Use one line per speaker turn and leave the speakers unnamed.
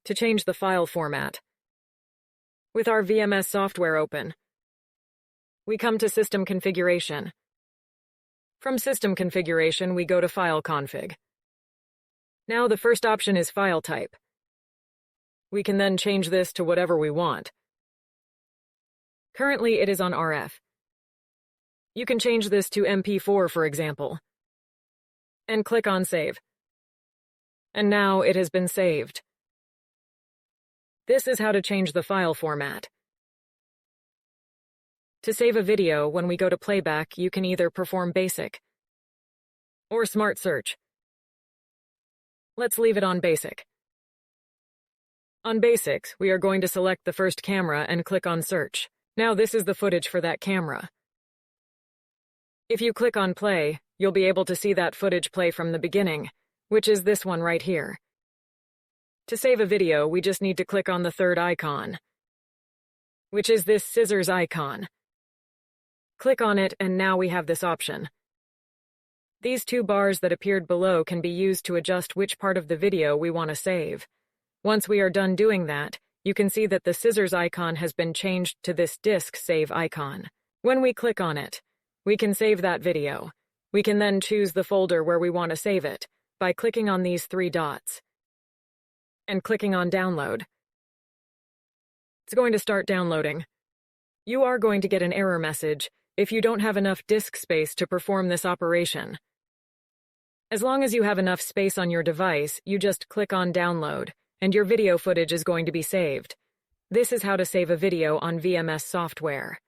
To change the file format. With our VMS software open, we come to System Configuration. From System Configuration, we go to File Config. Now the first option is File Type. We can then change this to whatever we want. Currently, it is on RF. You can change this to MP4, for example, and click on Save. And now it has been saved. This is how to change the file format. To save a video, when we go to playback, you can either perform Basic or Smart Search. Let's leave it on Basic. On Basics, we are going to select the first camera and click on Search. Now this is the footage for that camera. If you click on Play, you'll be able to see that footage play from the beginning, which is this one right here. To save a video, we just need to click on the third icon, which is this scissors icon. Click on it, and now we have this option. These two bars that appeared below can be used to adjust which part of the video we want to save. Once we are done doing that, you can see that the scissors icon has been changed to this disk save icon. When we click on it, we can save that video. We can then choose the folder where we want to save it by clicking on these three dots and clicking on Download. It's going to start downloading. You are going to get an error message if you don't have enough disk space to perform this operation. As long as you have enough space on your device, you just click on Download, and your video footage is going to be saved. This is how to save a video on VMS software.